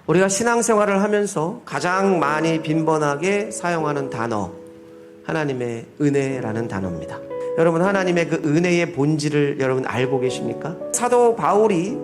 우리가 신앙생활을 하면서 가장 많이 빈번하게 사용하는 단어, 하나님의 은혜라는 단어입니다. 여러분, 하나님의 그 은혜의 본질을 여러분 알고 계십니까? 사도 바울이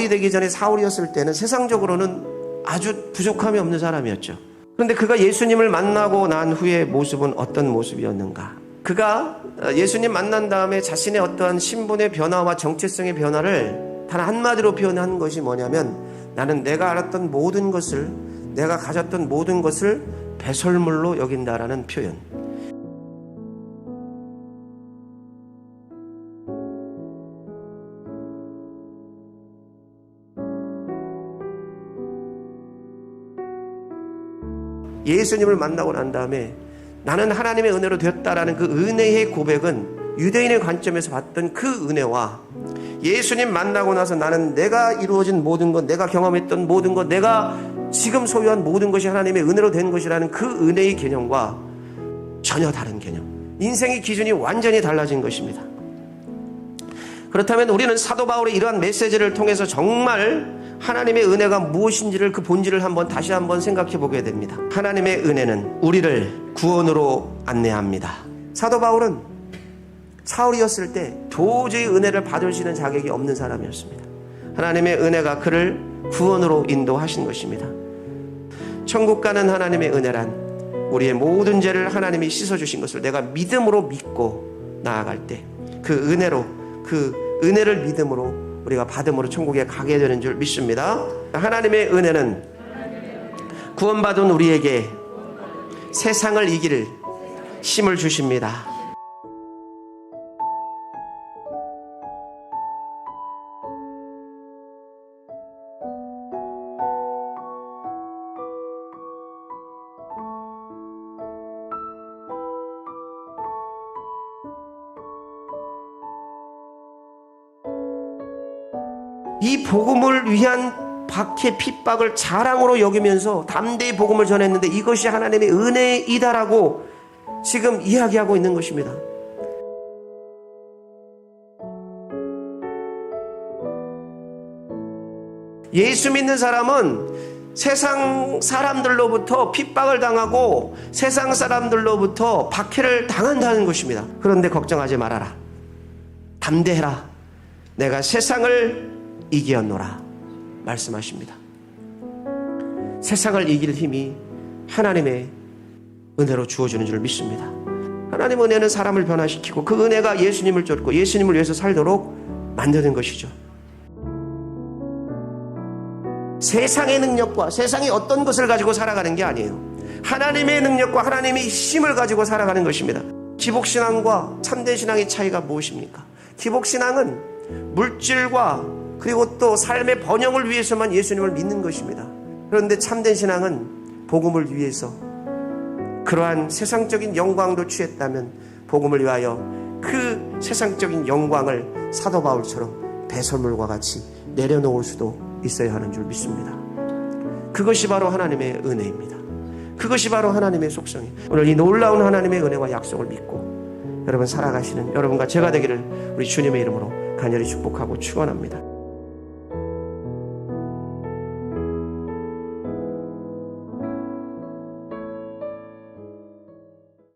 되기 전에 사울이었을 때는 세상적으로는 아주 부족함이 없는 사람이었죠. 그런데 그가 예수님을 만나고 난 후의 모습은 어떤 모습이었는가? 그가 예수님 만난 다음에 자신의 어떠한 신분의 변화와 정체성의 변화를 단 한마디로 표현한 것이 뭐냐면, 나는 내가 알았던 모든 것을, 내가 가졌던 모든 것을 배설물로 여긴다라는 표현. 예수님을 만나고 난 다음에 나는 하나님의 은혜로 되었다라는 그 은혜의 고백은 유대인의 관점에서 봤던 그 은혜와 예수님 만나고 나서 나는 내가 이루어진 모든 것, 내가 경험했던 모든 것, 내가 지금 소유한 모든 것이 하나님의 은혜로 된 것이라는 그 은혜의 개념과 전혀 다른 개념, 인생의 기준이 완전히 달라진 것입니다. 그렇다면 우리는 사도 바울의 이러한 메시지를 통해서 정말 하나님의 은혜가 무엇인지를, 그 본질을 다시 한번 생각해 보게 됩니다. 하나님의 은혜는 우리를 구원으로 안내합니다. 사도 바울은 사울이었을 때 도저히 은혜를 받을 수 있는 자격이 없는 사람이었습니다. 하나님의 은혜가 그를 구원으로 인도하신 것입니다. 천국 가는 하나님의 은혜란 우리의 모든 죄를 하나님이 씻어주신 것을 내가 믿음으로 믿고 나아갈 때 그 은혜를 믿음으로 우리가 받음으로 천국에 가게 되는 줄 믿습니다. 하나님의 은혜는 구원받은 우리에게 세상을 이길 힘을 주십니다. 이 복음을 위한 박해 핍박을 자랑으로 여기면서 담대히 복음을 전했는데 이것이 하나님의 은혜이다라고 지금 이야기하고 있는 것입니다. 예수 믿는 사람은 세상 사람들로부터 핍박을 당하고 세상 사람들로부터 박해를 당한다는 것입니다. 그런데 걱정하지 말아라. 담대해라. 내가 세상을 이기었노라 말씀하십니다. 세상을 이길 힘이 하나님의 은혜로 주어지는 줄 믿습니다. 하나님의 은혜는 사람을 변화시키고 그 은혜가 예수님을 쫓고 예수님을 위해서 살도록 만드는 것이죠. 세상의 능력과 세상이 어떤 것을 가지고 살아가는 게 아니에요. 하나님의 능력과 하나님의 힘을 가지고 살아가는 것입니다. 기복신앙과 참된신앙의 차이가 무엇입니까? 기복신앙은 물질과 그리고 또 삶의 번영을 위해서만 예수님을 믿는 것입니다. 그런데 참된 신앙은 복음을 위해서 그러한 세상적인 영광도 취했다면 복음을 위하여 그 세상적인 영광을 사도 바울처럼 배설물과 같이 내려놓을 수도 있어야 하는 줄 믿습니다. 그것이 바로 하나님의 은혜입니다. 그것이 바로 하나님의 속성이에요. 오늘 이 놀라운 하나님의 은혜와 약속을 믿고 여러분 살아가시는 여러분과 제가 되기를 우리 주님의 이름으로 간절히 축복하고 축원합니다.